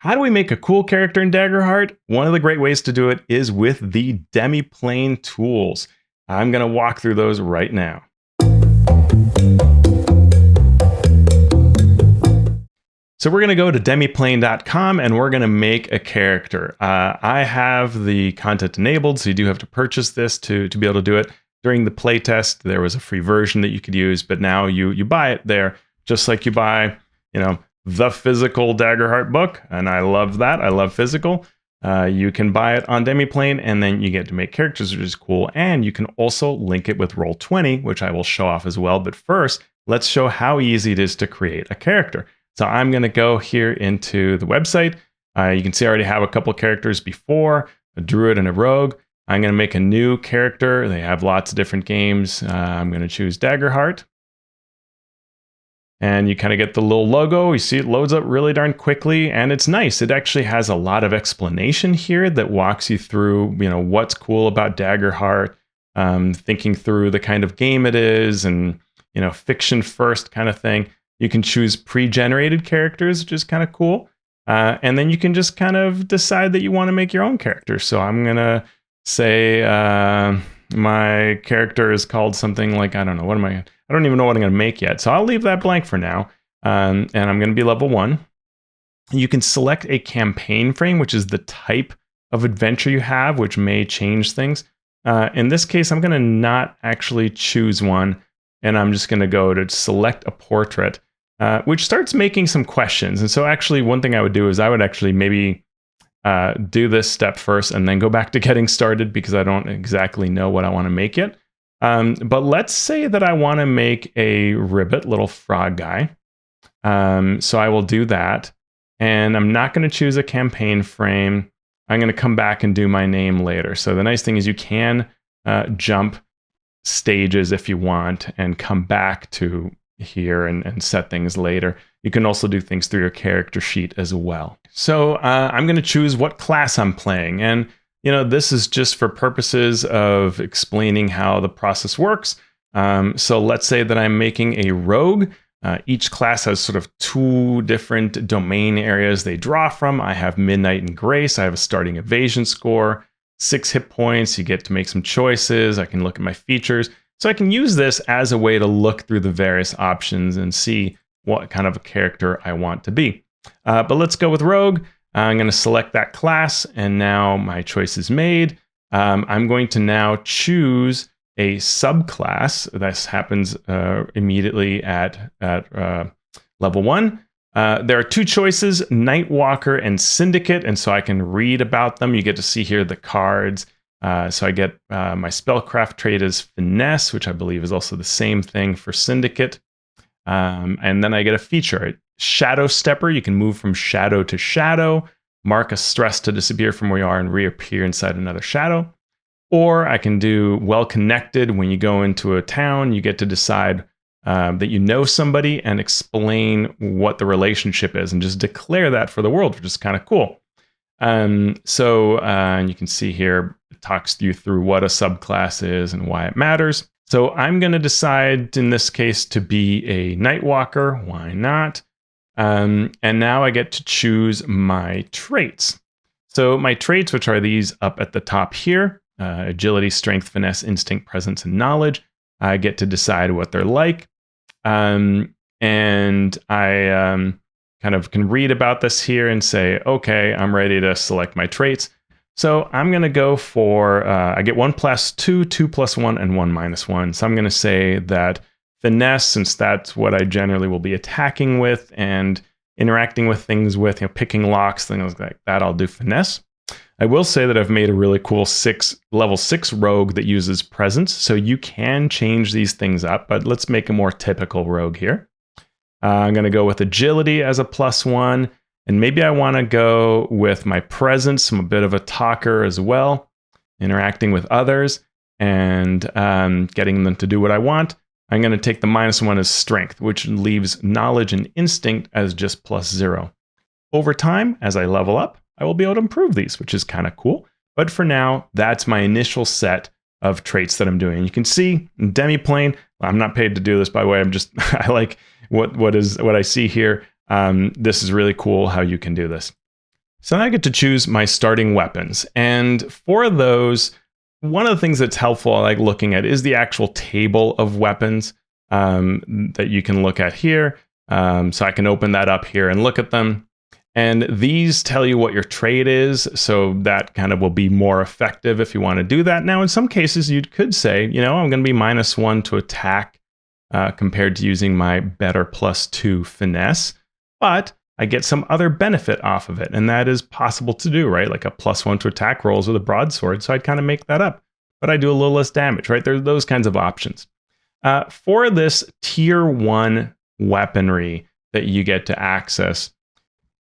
How do we make a cool character in Daggerheart? One of the great ways to do it is with the Demiplane tools. I'm going to walk through those right now. So we're going to go to demiplane.com and we're going to make a character. I have the content enabled, so you do have to purchase this to be able to do it. During the playtest, there was a free version that you could use, but now you buy it there, just like you buy, the physical Daggerheart book, and I love that. I love physical. You can buy it on Demiplane, and then you get to make characters, which is cool. And you can also link it with Roll20, which I will show off as well. But first, let's show how easy it is to create a character. So I'm going to go here into the website. You can see I already have a couple characters before, a druid and a rogue. I'm going to make a new character. They have lots of different games. I'm going to choose Daggerheart. And you kind of get the little logo. You see it loads up really darn quickly, and it's nice. It actually has a lot of explanation here that walks you through, what's cool about Daggerheart, thinking through the kind of game it is, and fiction first kind of thing. You can choose pre-generated characters, which is kind of cool, and then you can just kind of decide that you want to make your own character. So I'm gonna say my character is called something like, I don't know, I don't even know what I'm going to make yet. So I'll leave that blank for now. And I'm going to be level 1. You can select a campaign frame, which is the type of adventure you have, which may change things. In this case, I'm going to not actually choose one. And I'm just going to go to select a portrait, which starts making some questions. And so actually, one thing I would do is I would actually maybe do this step first and then go back to getting started, because I don't exactly know what I want to make yet. But let's say that I want to make a ribbit, little frog guy. So I will do that. And I'm not going to choose a campaign frame. I'm going to come back and do my name later. So the nice thing is you can jump stages if you want and come back to here and set things later. You can also do things through your character sheet as well. So I'm going to choose what class I'm playing. And this is just for purposes of explaining how the process works. So let's say that I'm making a rogue. Each class has sort of 2 different domain areas they draw from. I have Midnight and Grace. I have a starting evasion score, 6 hit points. You get to make some choices. I can look at my features. So I can use this as a way to look through the various options and see what kind of a character I want to be. But let's go with rogue. I'm going to select that class, and now my choice is made. I'm going to now choose a subclass. This happens immediately at level 1. There are 2 choices, Nightwalker and Syndicate, and so I can read about them. You get to see here the cards. So I get my spellcraft trait is Finesse, which I believe is also the same thing for Syndicate. And then I get a feature, Shadow Stepper. You can move from shadow to shadow, mark a stress to disappear from where you are and reappear inside another shadow. Or I can do Well Connected. When you go into a town, you get to decide that you know somebody and explain what the relationship is and just declare that for the world, which is kind of cool. And you can see here, it talks you through what a subclass is and why it matters. So I'm going to decide in this case to be a Nightwalker. Why not? And now I get to choose my traits. So my traits, which are these up at the top here, agility, strength, finesse, instinct, presence, and knowledge. I get to decide what they're like. And I kind of can read about this here and say, okay, I'm ready to select my traits. So I'm going to go for, I get 1 + 2, 2 + 1, and 1 - 1. So I'm going to say that finesse, since that's what I generally will be attacking with and interacting with things with, picking locks, things like that, I'll do finesse. I will say that I've made a really cool level 6 rogue that uses presence. So you can change these things up, but let's make a more typical rogue here. I'm going to go with agility as a +1. And maybe I want to go with my presence. I'm a bit of a talker as well, interacting with others and getting them to do what I want. I'm going to take the -1 as strength, which leaves knowledge and instinct as just +0. Over time, as I level up, I will be able to improve these, which is kind of cool. But for now, that's my initial set of traits that I'm doing. You can see in Demiplane, I'm not paid to do this, by the way. I like what I see here. This is really cool how you can do this. So now I get to choose my starting weapons. And for those, one of the things that's helpful I like looking at is the actual table of weapons that you can look at here. So I can open that up here and look at them. And these tell you what your trait is. So that kind of will be more effective if you want to do that. Now, in some cases, you could say, you know, I'm going to be -1 to attack compared to using my better +2 finesse. But I get some other benefit off of it. And that is possible to do, right? Like a +1 to attack rolls with a broadsword. So I'd kind of make that up. But I do a little less damage, right? There's those kinds of options. For this tier 1 weaponry that you get to access,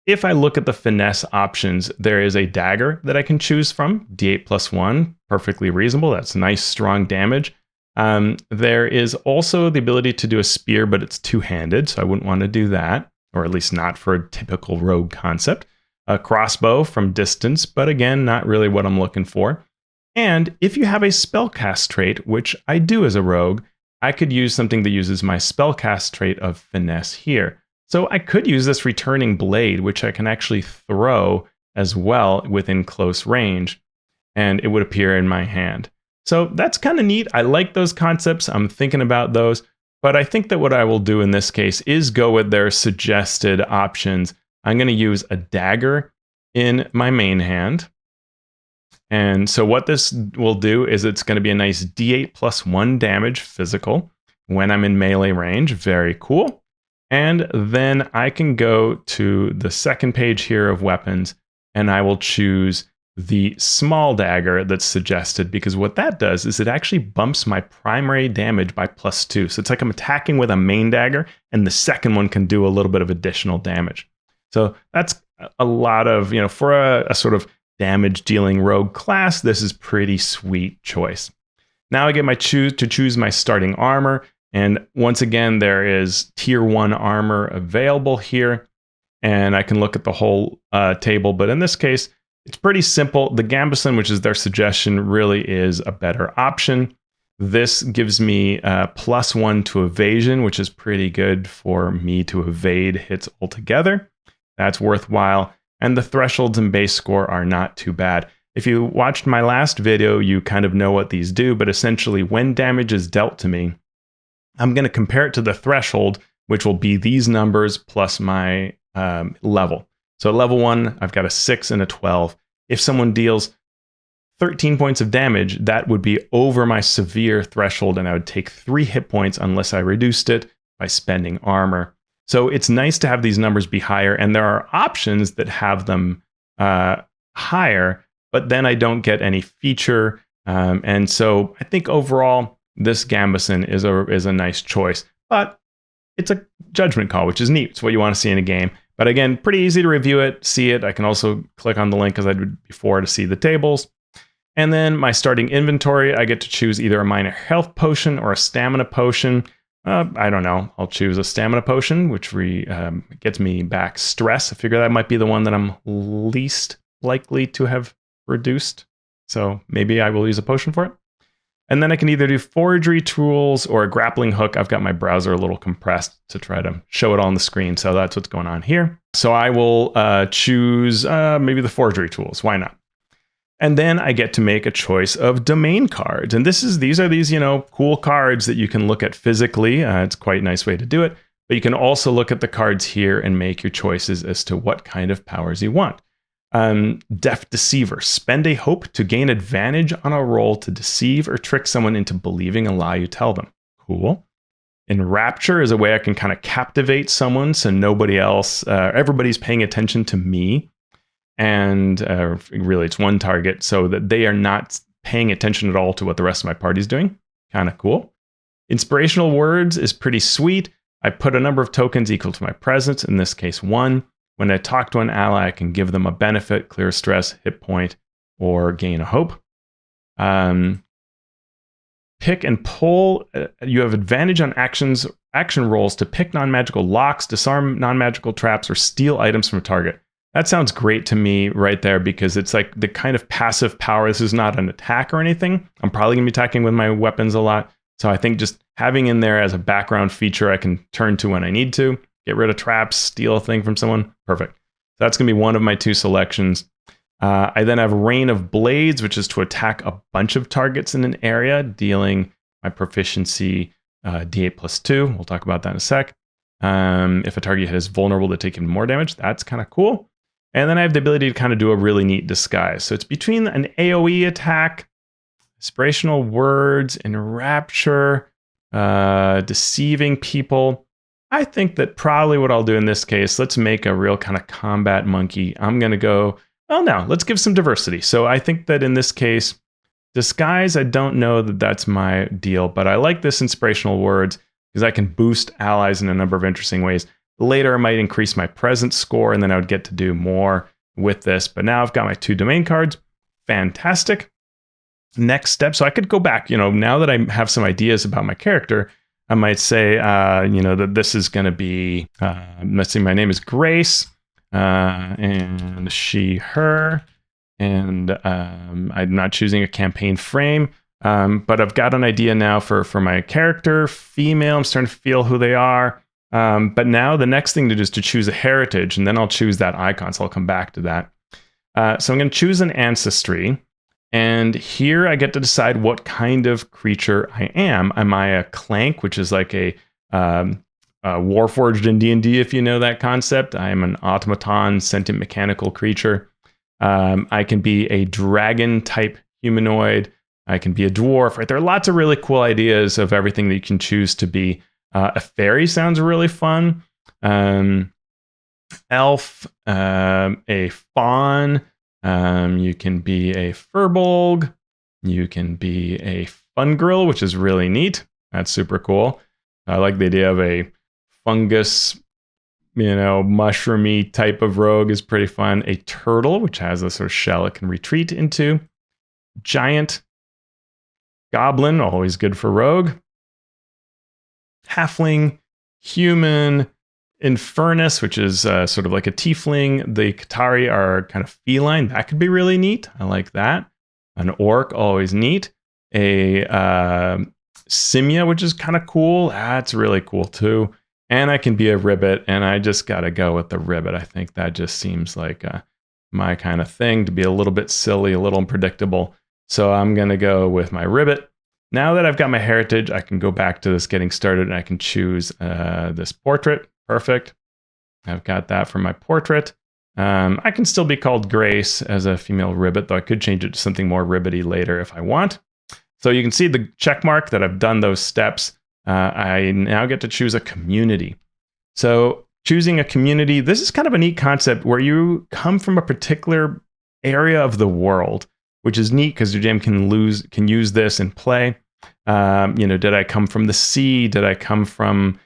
if I look at the finesse options, there is a dagger that I can choose from, D8 +1, perfectly reasonable. That's nice, strong damage. There is also the ability to do a spear, but it's two-handed, so I wouldn't want to do that, or at least not for a typical rogue concept. A crossbow from distance, but again, not really what I'm looking for. And if you have a spellcast trait, which I do as a rogue, I could use something that uses my spellcast trait of finesse here. So I could use this returning blade, which I can actually throw as well within close range, and it would appear in my hand. So that's kind of neat. I like those concepts. I'm thinking about those, but I think that what I will do in this case is go with their suggested options. I'm going to use a dagger in my main hand. And so what this will do is it's going to be a nice D8 +1 damage physical when I'm in melee range. Very cool. And then I can go to the second page here of weapons, and I will choose the small dagger that's suggested, because what that does is it actually bumps my primary damage by +2. So it's like I'm attacking with a main dagger, and the second one can do a little bit of additional damage. So that's a lot of, you know, for a sort of damage dealing rogue class, this is pretty sweet choice. Now I get to choose my starting armor. And once again, there is tier 1 armor available here. And I can look at the whole table. But in this case, it's pretty simple. The Gambeson, which is their suggestion, really is a better option. This gives me +1 to evasion, which is pretty good for me to evade hits altogether. That's worthwhile. And the thresholds and base score are not too bad. If you watched my last video, you kind of know what these do. But essentially, when damage is dealt to me, I'm going to compare it to the threshold, which will be these numbers plus my level. So at level 1, I've got a 6 and a 12. If someone deals 13 points of damage, that would be over my severe threshold, and I would take 3 hit points unless I reduced it by spending armor. So it's nice to have these numbers be higher, and there are options that have them higher, but then I don't get any feature. And so I think overall, this Gambeson is a nice choice, but it's a judgment call, which is neat. It's what you want to see in a game. But again, pretty easy to review it, see it. I can also click on the link as I did before to see the tables. And then my starting inventory, I get to choose either a minor health potion or a stamina potion. I don't know. I'll choose a stamina potion, which gets me back stress. I figure that might be the one that I'm least likely to have reduced. So maybe I will use a potion for it. And then I can either do forgery tools or a grappling hook. I've got my browser a little compressed to try to show it all on the screen. So that's what's going on here. So I will choose maybe the forgery tools. Why not? And then I get to make a choice of domain cards. And these are these, you know, cool cards that you can look at physically. It's quite a nice way to do it. But you can also look at the cards here and make your choices as to what kind of powers you want. Deft Deceiver. Spend a hope to gain advantage on a roll to deceive or trick someone into believing a lie you tell them. Cool. Enrapture is a way I can kind of captivate someone so nobody else, everybody's paying attention to me. And really, it's one target so that they are not paying attention at all to what the rest of my party's doing. Kind of cool. Inspirational words is pretty sweet. I put a number of tokens equal to my presence, in this case 1. When I talk to an ally, I can give them a benefit, clear stress, hit point, or gain a hope. Pick and pull. You have advantage on action rolls to pick non-magical locks, disarm non-magical traps, or steal items from a target. That sounds great to me right there because it's like the kind of passive power. This is not an attack or anything. I'm probably going to be attacking with my weapons a lot. So I think just having in there as a background feature I can turn to when I need to. Get rid of traps, steal a thing from someone. Perfect. That's going to be one of my 2 selections. I then have Rain of Blades, which is to attack a bunch of targets in an area, dealing my proficiency d8 plus 2. We'll talk about that in a sec. If a target hit is vulnerable to take even more damage, that's kind of cool. And then I have the ability to kind of do a really neat disguise. So it's between an AoE attack, inspirational words, enrapture, deceiving people. I think that probably what I'll do in this case, let's make a real kind of combat monkey. I'm going to go, well, no, let's give some diversity. So I think that in this case, disguise, I don't know that that's my deal, but I like this inspirational words because I can boost allies in a number of interesting ways. Later, I might increase my presence score, and then I would get to do more with this. But now I've got my 2 domain cards. Fantastic. Next step. So I could go back, now that I have some ideas about my character, I might say, that this is going to be, let's see, my name is Grace, and she, her, and I'm not choosing a campaign frame, but I've got an idea now for my character, female. I'm starting to feel who they are. But now the next thing to do is to choose a heritage, and then I'll choose that icon, so I'll come back to that. So I'm going to choose an ancestry, and here I get to decide what kind of creature I am. Am I a clank, which is like a Warforged in D&D, if you know that concept? I am an automaton, sentient mechanical creature. I can be a dragon-type humanoid. I can be a dwarf, right? There are lots of really cool ideas of everything that you can choose to be. A fairy sounds really fun. Elf, a fawn. You can be a furbolg. You can be a fungrill, which is really neat. That's super cool. I like the idea of a fungus, mushroomy type of rogue is pretty fun. A turtle, which has a sort of shell it can retreat into. Giant. Goblin, always good for rogue. Halfling, human, Infernus, which is sort of like a tiefling. The Qatari are kind of feline. That could be really neat. I like that. An orc, always neat. A Simia, which is kind of cool. That's really cool too. And I can be a ribbit, and I just got to go with the ribbit. I think that just seems like my kind of thing, to be a little bit silly, a little unpredictable. So I'm going to go with my ribbit. Now that I've got my heritage, I can go back to this getting started, and I can choose this portrait. Perfect. I've got that for my portrait. I can still be called Grace as a female ribbit, though I could change it to something more ribbity later if I want. So you can see the check mark that I've done those steps. I now get to choose a community. So choosing a community, this is kind of a neat concept where you come from a particular area of the world, which is neat because your game can use this in play. Did I come from the sea? Did I come from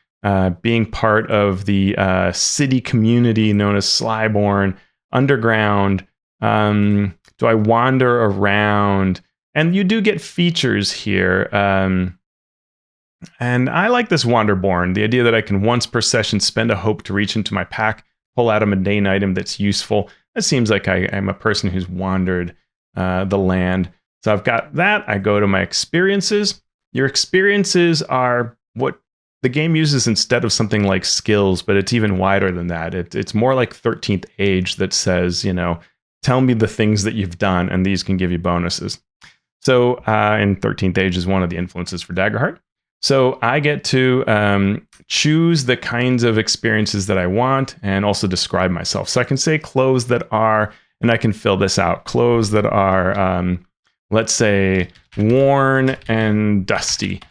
being part of the city community known as Slyborn, underground? Do I wander around? And you do get features here. And I like this Wanderborn, the idea that I can once per session spend a hope to reach into my pack, pull out a mundane item that's useful. It seems like I'm a person who's wandered the land. So I've got that. I go to my experiences. Your experiences are what the game uses instead of something like skills, but it's even wider than that. It's more like 13th Age that says, tell me the things that you've done, and these can give you bonuses. So, and 13th Age is one of the influences for Daggerheart. So I get to choose the kinds of experiences that I want and also describe myself. So I can say clothes that are, and I can fill this out, clothes that are, let's say, worn and dusty,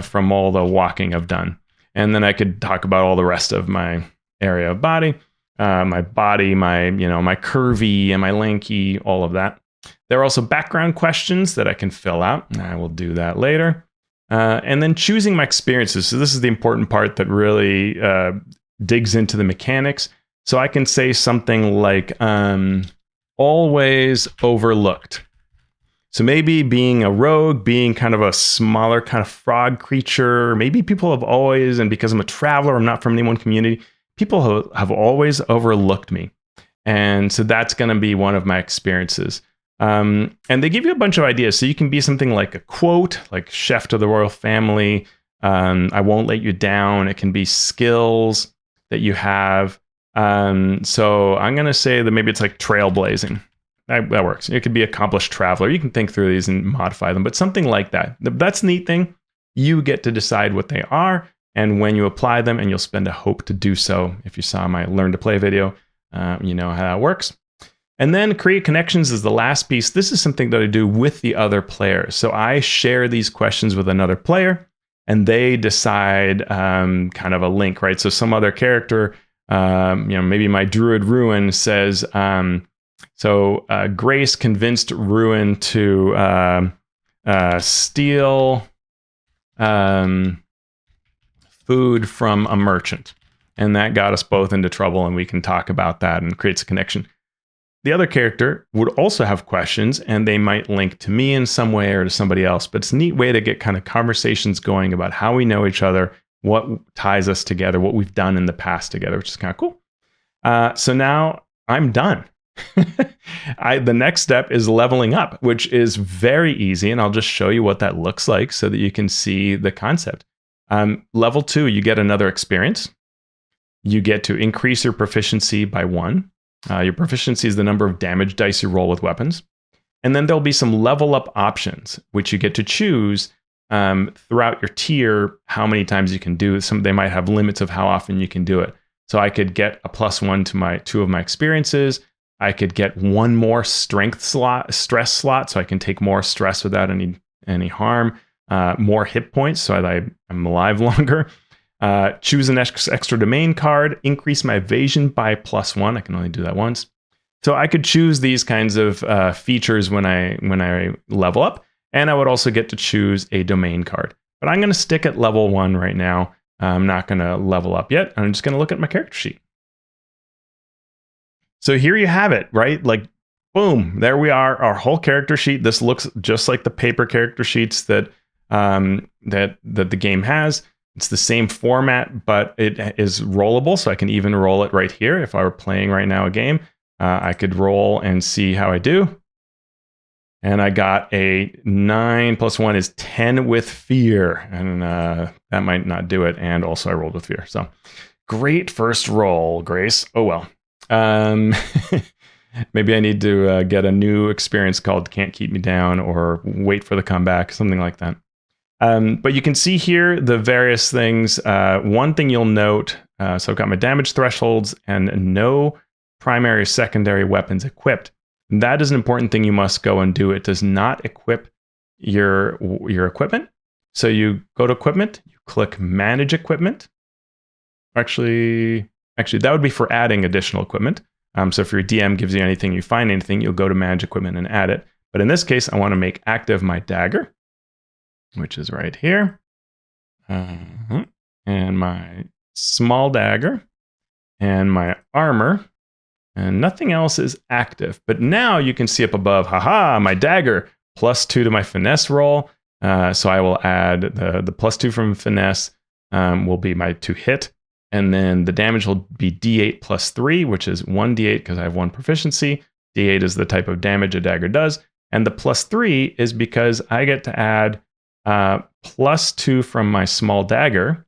from all the walking I've done. And then I could talk about all the rest of my area of body, my curvy and my lanky, all of that. There are also background questions that I can fill out, and I will do that later. And then choosing my experiences. So this is the important part that really digs into the mechanics. So I can say something like, always overlooked. So maybe being a rogue, being kind of a smaller kind of frog creature, maybe people have always, and because I'm a traveler, I'm not from any one community, people have always overlooked me. And so that's going to be one of my experiences. And they give you a bunch of ideas. So you can be something like a quote, like chef to the royal family. I won't let you down. It can be skills that you have. So I'm going to say that maybe it's like trailblazing. That works. It could be accomplished traveler. You can think through these and modify them, but something like that. That's the neat thing. You get to decide what they are and when you apply them, and you'll spend a hope to do so. If you saw my Learn to Play video, you know how that works. And then create connections is the last piece. This is something that I do with the other players. So I share these questions with another player, and they decide kind of a link, right? So some other character, maybe my Druid Ruin says, Grace convinced Ruin to steal food from a merchant. And that got us both into trouble, and we can talk about that and creates a connection. The other character would also have questions, and they might link to me in some way or to somebody else. But it's a neat way to get kind of conversations going about how we know each other, what ties us together, what we've done in the past together, which is kind of cool. So now I'm done. The next step is leveling up, which is very easy. And I'll just show you what that looks like so that you can see the concept. Level 2, you get another experience. You get to increase your proficiency by 1. Your proficiency is the number of damage dice you roll with weapons. And then there'll be some level up options, which you get to choose throughout your tier how many times you can do. They might have limits of how often you can do it. So I could get a +1 to my 2 of my experiences. I could get 1 more stress slot, so I can take more stress without any harm. More hit points, so I'm alive longer. Choose an extra domain card, increase my evasion by +1. I can only do that once. So I could choose these kinds of features when I level up, and I would also get to choose a domain card. But I'm going to stick at level 1 right now. I'm not going to level up yet. I'm just going to look at my character sheet. So here you have it, right? Like, boom, there we are, our whole character sheet. This looks just like the paper character sheets that the game has. It's the same format, but it is rollable, so I can even roll it right here. If I were playing right now a game, I could roll and see how I do. And I got a 9 + 1 is 10 with fear, and that might not do it. And also I rolled with fear. So great first roll, Grace. Oh well. Maybe I need to get a new experience called Can't Keep Me Down, or Wait for the Comeback, something like that. But you can see here the various things. One thing you'll note, so I've got my damage thresholds and no primary or secondary weapons equipped. And that is an important thing you must go and do. It does not equip your equipment. So you go to equipment, you click manage equipment. Actually, that would be for adding additional equipment. So if your DM gives you anything, you find anything, you'll go to manage equipment and add it. But in this case, I want to make active my dagger, which is right here. And my small dagger and my armor, and nothing else is active. But now you can see up above, haha, my dagger, +2 to my finesse roll. So I will add the +2 from finesse will be my to hit. And then the damage will be D8 +3, which is 1d8 because I have 1 proficiency. D8 is the type of damage a dagger does. And the +3 is because I get to add +2 from my small dagger.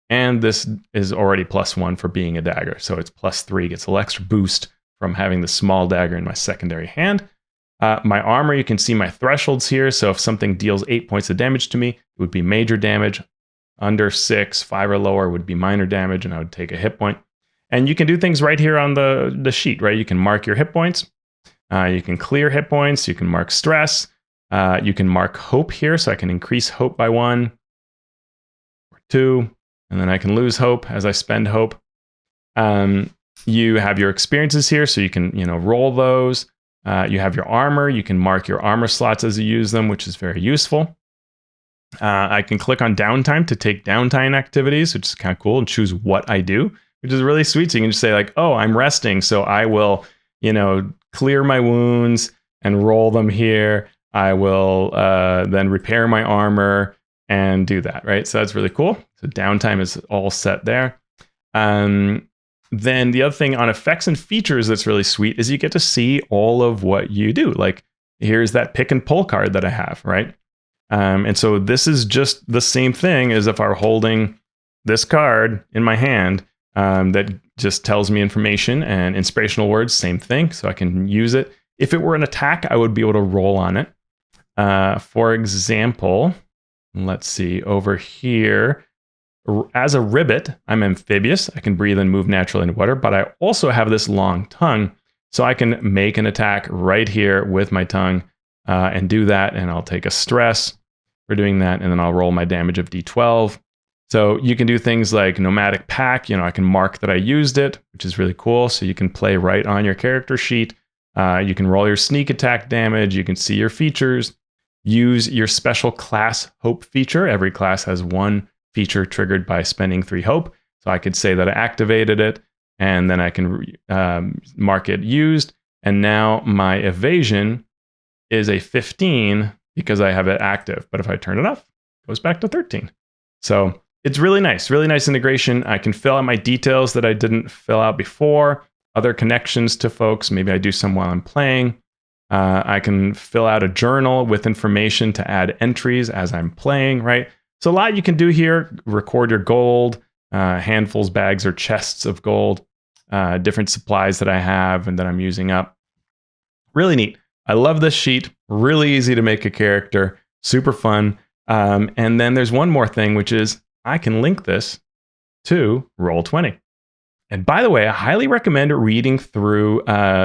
And this is already +1 for being a dagger. So it's +3, gets a little extra boost from having the small dagger in my secondary hand. My armor, you can see my thresholds here. So if something deals 8 points of damage to me, it would be major damage. Under 6, 5 or lower would be minor damage, and I would take a hit point. And you can do things right here on the sheet, right? You can mark your hit points. You can clear hit points. You can mark stress. You can mark hope here, so I can increase hope by 1 or 2, and then I can lose hope as I spend hope. You have your experiences here, so you can roll those. You have your armor. You can mark your armor slots as you use them, which is very useful. I can click on downtime to take downtime activities, which is kind of cool, and choose what I do, which is really sweet. So you can just say like, oh, I'm resting, so I will, clear my wounds and roll them here. I will then repair my armor and do that, right? So that's really cool. So downtime is all set there. Then the other thing on effects and features that's really sweet is you get to see all of what you do. Like here's that pick and pull card that I have, right? And so this is just the same thing as if I were holding this card in my hand. that just tells me information, and inspirational words, same thing. So I can use it. If it were an attack, I would be able to roll on it. For example, let's see over here. As a ribbit, I'm amphibious. I can breathe and move naturally in water, but I also have this long tongue. So I can make an attack right here with my tongue and do that. And I'll take a stress for doing that. And then I'll roll my damage of D12. So you can do things like nomadic pack. I can mark that I used it, which is really cool. So you can play right on your character sheet. You can roll your sneak attack damage. You can see your features. Use your special class hope feature. Every class has one feature triggered by spending 3 hope. So I could say that I activated it, and then I can mark it used. And now my evasion is a 15 because I have it active. But if I turn it off, it goes back to 13. So it's really nice integration. I can fill out my details that I didn't fill out before, other connections to folks. Maybe I do some while I'm playing. I can fill out a journal with information to add entries as I'm playing, right? So a lot you can do here. Record your gold, handfuls, bags, or chests of gold, different supplies that I have and that I'm using up. Really neat. I love this sheet. Really easy to make a character. Super fun. And then there's one more thing, which is I can link this to Roll20. And by the way, I highly recommend reading through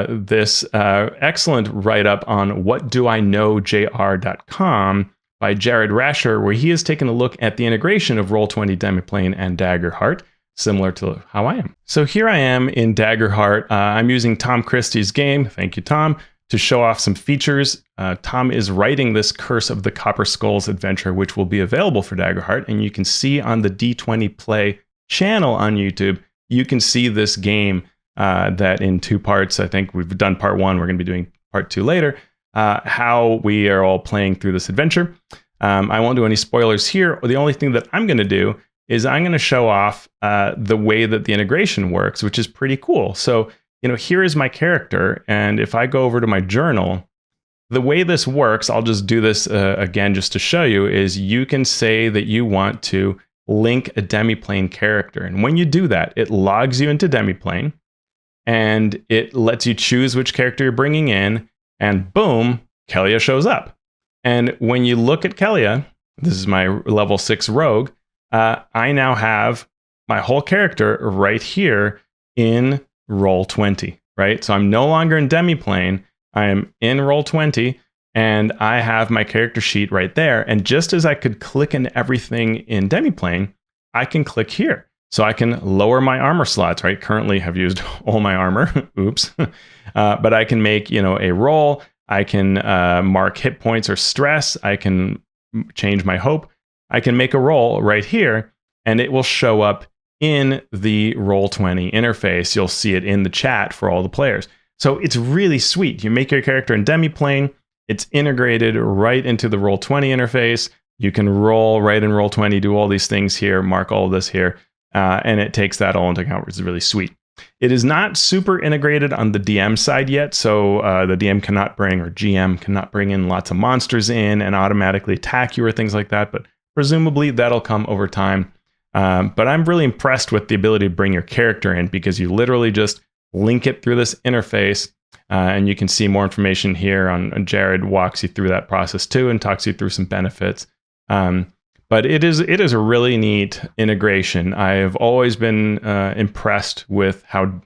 this excellent write-up on whatdoiknowjr.com by Jared Rasher, where he has taken a look at the integration of Roll20 Demiplane and Daggerheart, similar to how I am. So here I am in Daggerheart. I'm using Tom Christie's game, thank you, Tom, to show off some features. Tom is writing this Curse of the Copper Skulls adventure, which will be available for Daggerheart, and you can see on the D20 Play channel on YouTube, you can see this game that in 2 parts. I think we've done part 1. We're going to be doing part 2 later. How we are all playing through this adventure. I won't do any spoilers here. The only thing that I'm going to do is I'm going to show off the way that the integration works, which is pretty cool. So, here is my character. And if I go over to my journal, the way this works, I'll just do this again just to show you, is you can say that you want to link a Demiplane character. And when you do that, it logs you into Demiplane and it lets you choose which character you're bringing in. And boom, Kelia shows up. And when you look at Kelia, this is my level 6 rogue, I now have my whole character right here in Roll20, right? So I'm no longer in Demiplane. I am in Roll20, and I have my character sheet right there. And just as I could click in everything in Demiplane, I can click here. So I can lower my armor slots, right? Currently have used all my armor. Oops. But I can make, a roll. I can mark hit points or stress. I can change my hope. I can make a roll right here, and it will show up in the Roll20 interface. You'll see it in the chat for all the players. So it's really sweet. You make your character in Demiplane. It's integrated right into the Roll20 interface. You can roll right in Roll20, do all these things here, mark all of this here, and it takes that all into account, which is really sweet. It is not super integrated on the DM side yet, so the DM cannot bring, or GM cannot bring in lots of monsters in and automatically attack you or things like that, but presumably that'll come over time. But I'm really impressed with the ability to bring your character in, because you literally just link it through this interface, and you can see more information here on Jared walks you through that process too and talks you through some benefits. But it is a really neat integration. I have always been impressed with how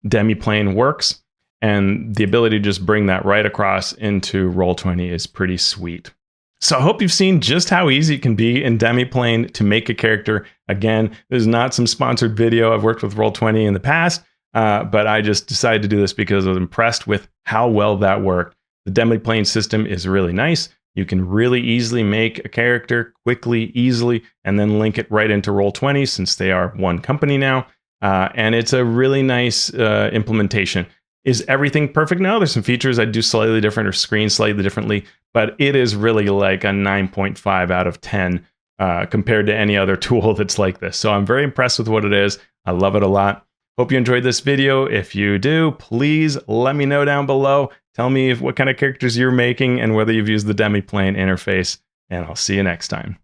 Demiplane works, and the ability to just bring that right across into Roll20 is pretty sweet. So I hope you've seen just how easy it can be in Demiplane to make a character. Again, this is not some sponsored video. I've worked with Roll20 in the past, but I just decided to do this because I was impressed with how well that worked. The Demiplane system is really nice. You can really easily make a character quickly, easily, and then link it right into Roll20 since they are one company now. And it's a really nice implementation. Is everything perfect? No, there's some features I do slightly different or screen slightly differently, but it is really like a 9.5 out of 10 compared to any other tool that's like this. So I'm very impressed with what it is. I love it a lot. Hope you enjoyed this video. If you do, please let me know down below. Tell me what kind of characters you're making and whether you've used the Demiplane interface, and I'll see you next time.